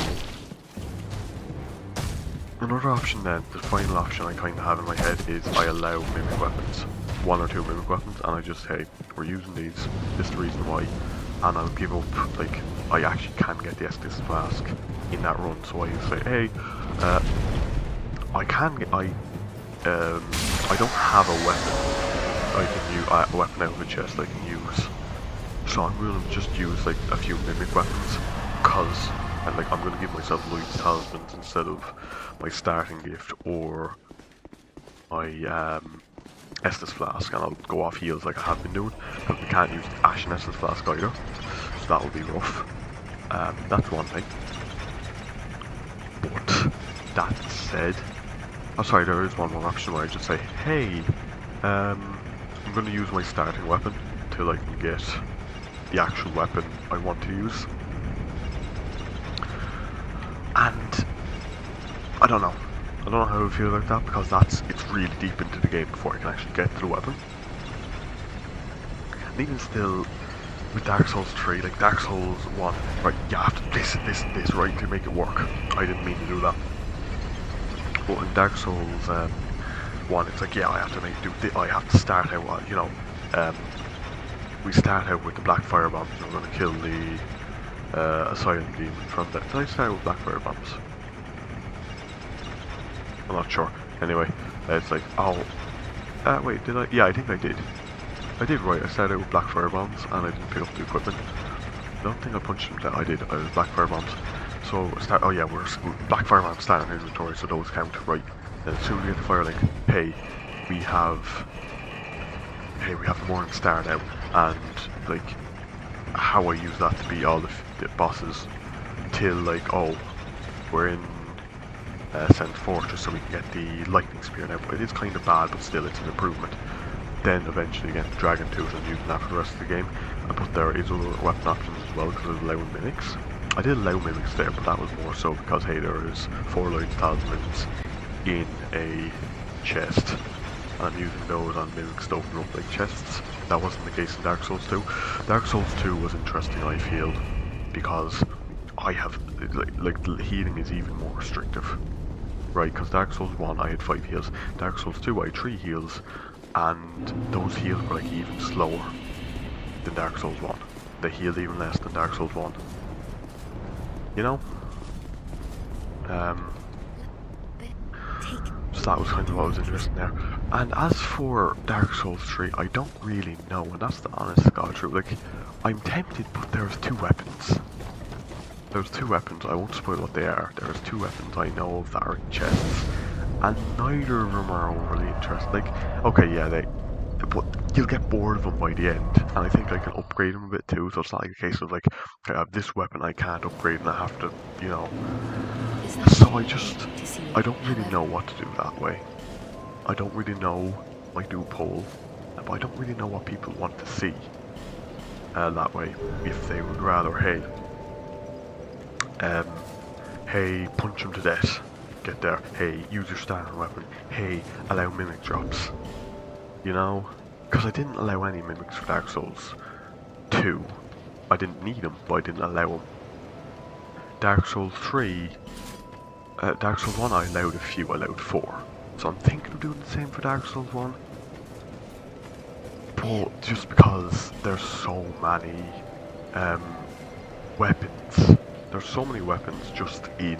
Another option then, the final option I kind of have in my head is I allow mimic weapons. 1 or 2 mimic weapons, and I just say, we're using these, this is the reason why, and I'll give up, like, I actually can get the Estus Flask in that run, so I say, hey, I can get, I don't have a weapon I can use, a weapon out of a chest I can use, so I'm going to just use, like, a few mimic weapons, because, and like, I'm going to give myself Lloyd's Talismans instead of my starting gift, or my, Estus Flask, and I'll go off heals like I have been doing, because we can't use Ashen Estus Flask either, so that will be rough. That's one thing. But, that said, oh sorry, there is one more option where I just say, hey, I'm going to use my starting weapon till I can get the actual weapon I want to use. And, I don't know how I feel about that, because it's really deep into the game before I can actually get to the weapon. And even still, with Dark Souls 3, like Dark Souls 1, right, you have to this, right, to make it work. I didn't mean to do that. But in Dark Souls 1, it's like, yeah, I have to start out, you know, we start out with the Black Fire Bombs, and we're going to kill the Asylum Demon from there. Did I start with Black Fire Bombs? I'm not sure. Anyway, it's like, oh, wait, did I? Yeah, I think I did. I did right. I started out with Black Fire Bombs, and I didn't pick up the equipment. I don't think I punched them down. I did. I was Black Fire Bombs. So oh yeah, we're Black Fire Bombs start in inventory, so those count, right? Then as soon as we get the Fire Link, hey, we have the Morning Star now, and like how I use that to beat all the bosses till like, oh, we're in Sand Fortress, so we can get the Lightning Spear now. But it is kind of bad, but still it's an improvement. Then eventually get the Dragon Tooth and using that for the rest of the game. But there is other weapon options as well, because of allowing mimics. I did allow mimics there, but that was more so because, hey, there is 4 Lloyd's Talismans in a chest, and I'm using those on mimics to open up like chests. That wasn't the case in Dark Souls 2. Dark Souls 2 was interesting, I feel, because I have, like the healing is even more restrictive. Right, because Dark Souls 1 I had 5 heals, Dark Souls 2 I had 3 heals, and those heals were like even slower than Dark Souls 1. They healed even less than Dark Souls 1. You know? So that was kind of what was interesting there. And as for Dark Souls 3, I don't really know, and that's the honest to God truth. Like, I'm tempted, but there's 2 weapons. There's 2 weapons, I won't spoil what they are. There's 2 weapons I know of that are in chests, and neither of them are overly interesting. Like, okay, yeah, but you'll get bored of them by the end, and I think I can upgrade them a bit too, so it's not like a case of like, okay, I have this weapon I can't upgrade and I have to, you know. So I don't really know what to do that way. I don't really know, I do poll, but I don't really know what people want to see that way. If they would rather, hey, hey, punch him to death, get there, hey, use your starting weapon, hey, allow mimic drops, you know, because I didn't allow any mimics for Dark Souls 2, I didn't need them, but I didn't allow them. Dark Souls 3, Dark Souls 1 I allowed a few, I allowed 4, so I'm thinking of doing the same for Dark Souls 1, but just because there's so many weapons. There's so many weapons just in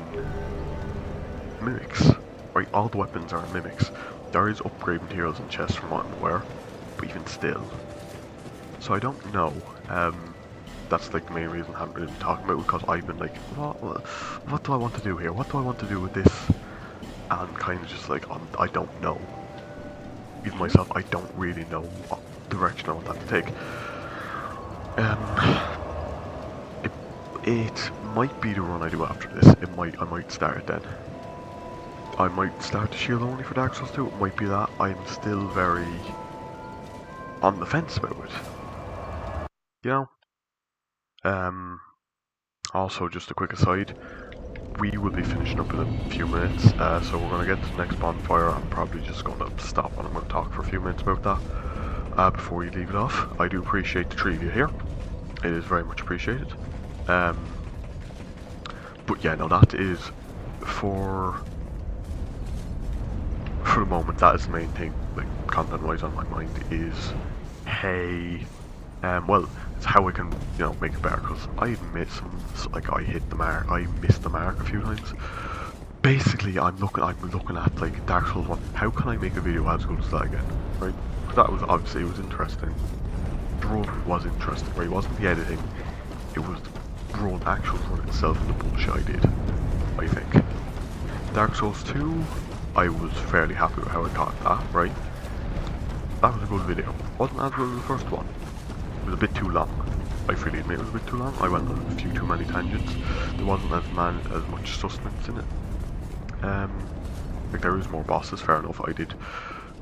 mimics, right? All the weapons are mimics. There is upgrade materials in chests from what I'm aware, but even still. So I don't know. That's like the main reason I haven't really been talking about it, because I've been like, what do I want to do here? What do I want to do with this? And kind of just like, I don't know. Even myself, I don't really know what direction I want that to take. It might be the run I do after this. I might start it then. I might start the shield only for Dark Souls 2. It might be that. I'm still very on the fence about it. You know? Also, just a quick aside, we will be finishing up in a few minutes, so we're going to get to the next bonfire. I'm probably just going to stop and I'm going to talk for a few minutes about that before we leave it off. I do appreciate the 3 of you here. It is very much appreciated. But yeah, no, that is for the moment. That is the main thing, like content-wise, on my mind is, hey, well, it's how I can, you know, make it better. Because I admit, like I hit the mark, I missed the mark a few times. Basically, I'm looking at like Dark Souls 1. How can I make a video as good as that again, right? Because that was obviously, it was interesting. The run was interesting, right? It wasn't the editing. It was the run, actual run itself, and the bullshit I did, I think. Dark Souls 2, I was fairly happy with how I got that, right? That was a good video. Wasn't as good as the first one. It was a bit too long. I freely admit it was a bit too long. I went on a few too many tangents. There wasn't as much sustenance in it. Like there is more bosses, fair enough. I did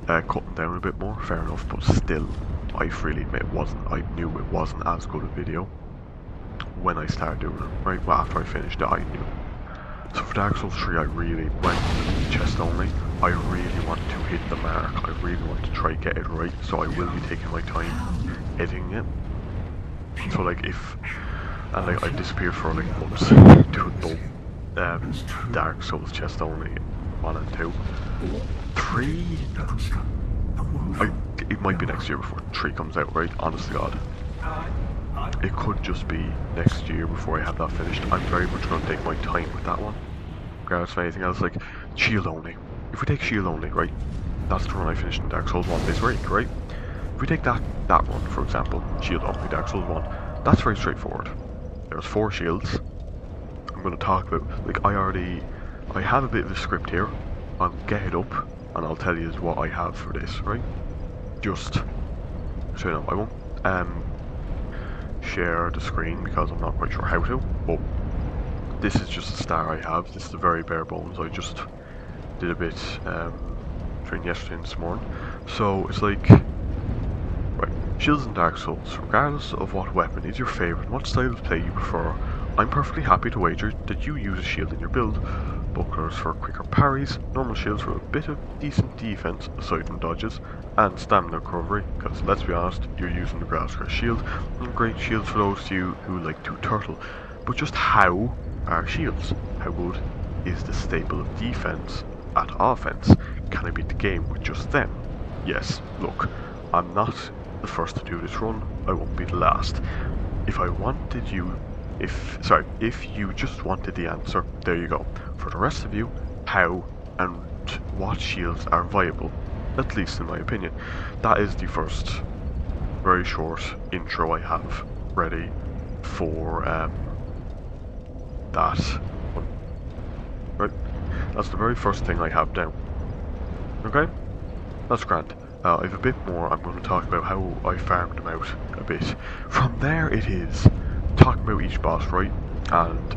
cut them down a bit more, fair enough, but still, I freely admit it wasn't. I knew it wasn't as good a video when I started doing it. Right, well, after I finished it, I knew. So for Dark Souls 3, I really went chest only. I really want to hit the mark. I really want to try get it right. So I will be taking my time editing it. So like and like I disappeared for like months doing both Dark Souls chest only 1 and 2. 3, it might be next year before 3 comes out, right? Honest to God. It could just be next year before I have that finished. I'm very much going to take my time with that one. Regardless of anything else, like shield only. If we take shield only, right? That's the run I finished in Dark Souls 1 this week, right? If we take that one, for example, shield only, Dark Souls 1, that's very straightforward. There's 4 shields. I'm going to talk about, like, I have a bit of a script here. I'll get it up and I'll tell you what I have for this, right? Just so you know, I won't share the screen because I'm not quite sure how to, but this is just the start I have. This is the very bare bones. I just did a bit between yesterday and this morning. So it's like, right, shields in Dark Souls, regardless of what weapon is your favourite and what style of play you prefer, I'm perfectly happy to wager that you use a shield in your build. Bucklers for quicker parries, normal shields for a bit of decent defense aside from dodges, and stamina recovery, because let's be honest, you're using the Grasscrest shield, and great shields for those of you who like to turtle. But just how are shields? How good is the staple of defense at offense? Can I beat the game with just them? Yes, look, I'm not the first to do this run, I won't be the last. If you just wanted the answer, there you go. For the rest of you, how and what shields are viable, at least in my opinion. That is the first very short intro I have ready for that one. Right, that's the very first thing I have down. Okay, that's grand. I have a bit more. I'm going to talk about how I farmed them out a bit. From there it is talking about each boss, right? And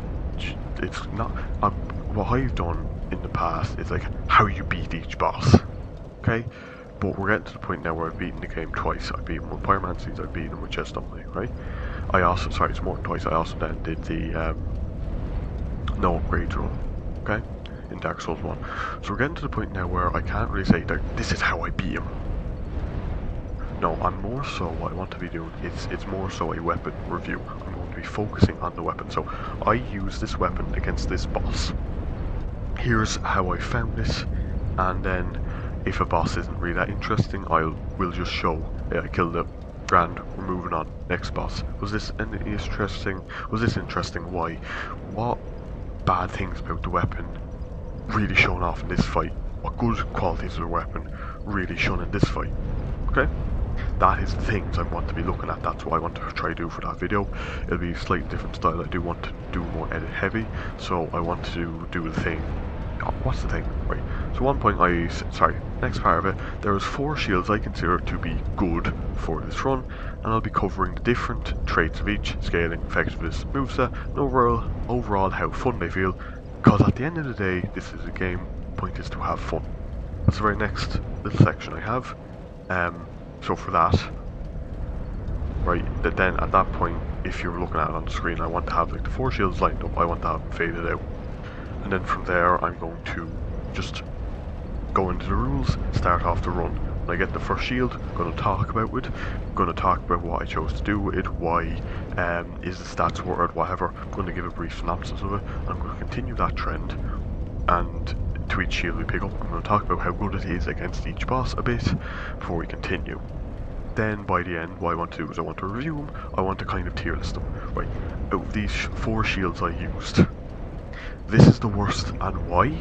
it's not what I've done in the past is like how you beat each boss, okay? But we're getting to the point now where I've beaten the game twice. I've beaten with Pyromancies, I've beaten them with chest only, right? It's more than twice. I also then did the no upgrades run, okay, in Dark Souls 1. So we're getting to the point now where I can't really say that this is how I beat him. No, I'm more so, what I want to be doing, it's more so a weapon review. I'm going to be focusing on the weapon. So, I use this weapon against this boss. Here's how I found it, and then if a boss isn't really that interesting, we'll just show, I killed it, grand, we're moving on, next boss. Was this interesting, why? What bad things about the weapon really shown off in this fight? What good qualities of the weapon really shown in this fight? Okay? That is the things I want to be looking at. That's what I want to try to do for that video. It'll be a slightly different style. I do want to do more edit heavy, so I want to do the thing. Oh, what's the thing? Right. So one point next part of it, there is 4 shields I consider to be good for this run, and I'll be covering the different traits of each, scaling, effectiveness, moveset, and overall how fun they feel, because at the end of the day, this is a game, the point is to have fun. That's the very next little section I have. So for that, right, then at that point, if you're looking at it on the screen, I want to have like the 4 shields lined up, I want to have them faded out. And then from there, I'm going to just go into the rules, start off the run. when I get the first shield, I'm going to talk about it, I'm going to talk about what I chose to do with it, why, is the stats worth it, whatever. I'm going to give a brief synopsis of it, and I'm going to continue that trend, and to each shield we pick up, I'm going to talk about how good it is against each boss a bit, before we continue. Then by the end, what I want to do is I want to review them, I want to kind of tier list them. Right, out of these 4 shields I used, this is the worst and why,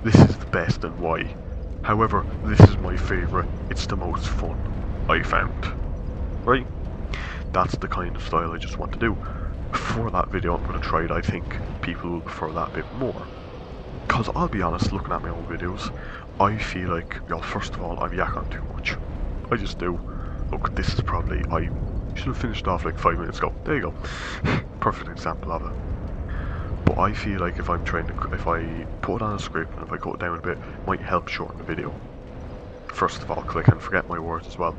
this is the best and why. However, this is my favourite, it's the most fun I found. Right? That's the kind of style I just want to do. For that video I'm going to try it, I think people will prefer that a bit more. Because I'll be honest, looking at my own videos, I feel like, well, first of all, I'm yakking too much. I just do. Look, this is probably, I should have finished off like 5 minutes ago. There you go. Perfect example of it. But I feel like if I'm trying to, if I put it on a script and if I cut it down a bit, it might help shorten the video. First of all, because I can forget my words as well.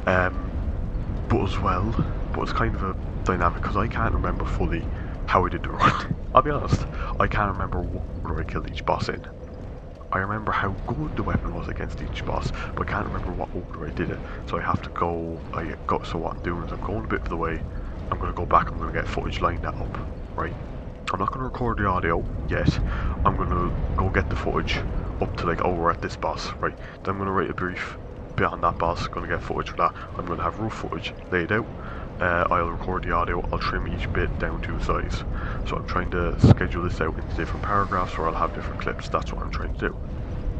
But it's kind of a dynamic because I can't remember fully how I did the run. I'll be honest, I can't remember what order I killed each boss in. I remember how good the weapon was against each boss, but I can't remember what order I did it. So I have to go, so what I'm doing is I'm going a bit of the way, I'm going to go back, I'm going to get footage lined that up, right? I'm not going to record the audio yet, I'm going to go get the footage up to like, oh, we're at this boss, right? Then I'm going to write a brief bit on that boss, going to get footage for that, I'm going to have rough footage laid out. I'll record the audio, I'll trim each bit down to size. So I'm trying to schedule this out into different paragraphs or I'll have different clips, that's what I'm trying to do.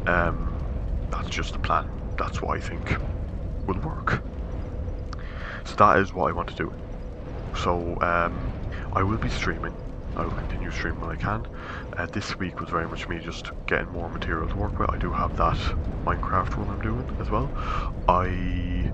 That's just the plan, that's what I think will work. So that is what I want to do. So I will be streaming, I will continue streaming when I can. This week was very much me just getting more material to work with. I do have that Minecraft run I'm doing as well. I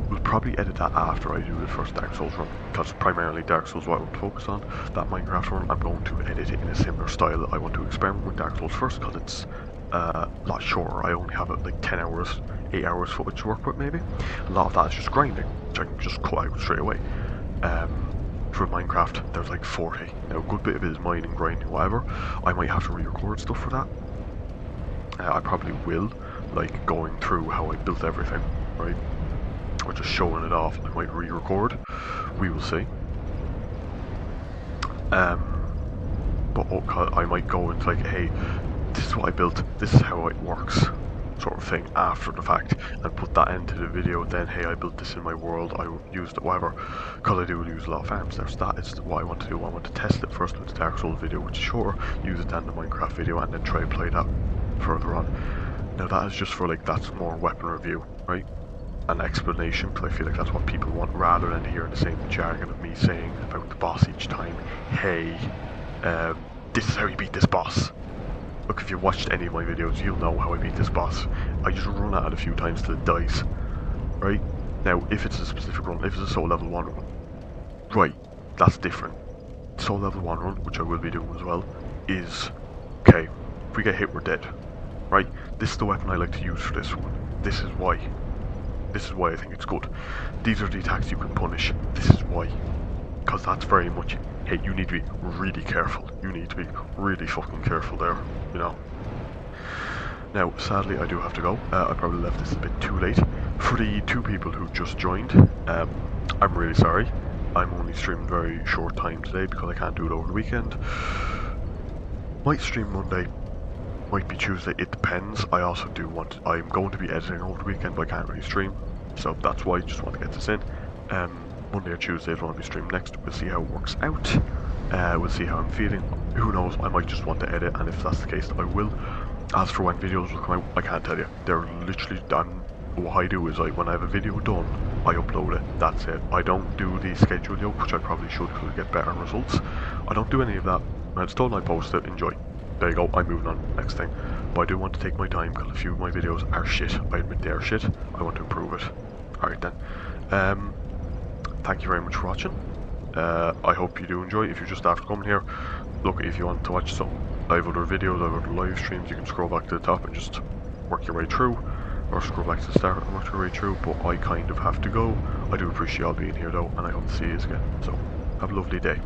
will probably edit that after I do the first Dark Souls run, because primarily Dark Souls is what I want to focus on. That Minecraft run, I'm going to edit it in a similar style. I want to experiment with Dark Souls first, because it's a lot shorter. I only have like 10 hours, 8 hours footage to work with maybe. A lot of that is just grinding, which I can just cut out straight away. For Minecraft, there's like 40. Now, a good bit of it is mining, grinding, whatever. I might have to re-record stuff for that. I probably will, like going through how I built everything, right? Or just showing it off. I might re-record. We will see. But I might go into like, hey, this is what I built, this is how it works, sort of thing, after the fact, and put that into the video. Then, hey, I built this in my world, I used it, whatever, because I do use a lot of farms there. So that is what I want to do. I want to test it first with the Dark Souls video, which is shorter, use it then the Minecraft video, and then try to play that further on. Now that is just for like, that's more weapon review, right? An explanation, because I feel like that's what people want, rather than hearing the same jargon of me saying about the boss each time. Hey, this is how you beat this boss. Look, if you've watched any of my videos, you'll know how I beat this boss. I just run at it a few times till it dies, right? Now, if it's a specific run, if it's a soul level 1 run, right, that's different. Soul level 1 run, which I will be doing as well, is, okay, if we get hit, we're dead, right? This is the weapon I like to use for this one. This is why. This is why I think it's good. These are the attacks you can punish. This is why. Because that's very much, hey, you need to be really careful. You need to be really fucking careful there, you know. Now, sadly, I do have to go. I probably left this a bit too late. For the 2 people who just joined, I'm really sorry. I'm only streaming very short time today because I can't do it over the weekend. Might stream Monday. Might be Tuesday, it depends. I also do want, I'm going to be editing over the weekend, but I can't really stream, so that's why I just want to get this in. Monday or Tuesday is when I'll be streaming next. We'll see how it works out. We'll see how I'm feeling. Who knows, I might just want to edit, and if that's the case, I will. As for when videos will come out, I can't tell you. They're literally done. What I do is, when I have a video done, I upload it, that's it. I don't do the schedule yet, which I probably should to get better results. I don't do any of that. When it's done, I post it, enjoy. There you go, I'm moving on, next thing. But I do want to take my time, because a few of my videos are shit. I admit they are shit, I want to improve it. Alright then. Thank you very much for watching. I hope you do enjoy. If you're just after coming here, look, if you want to watch some other videos, other live streams, you can scroll back to the top and just work your way through. Or scroll back to the start and work your way through, but I kind of have to go. I do appreciate y'all being here though, and I hope to see you again. So, have a lovely day.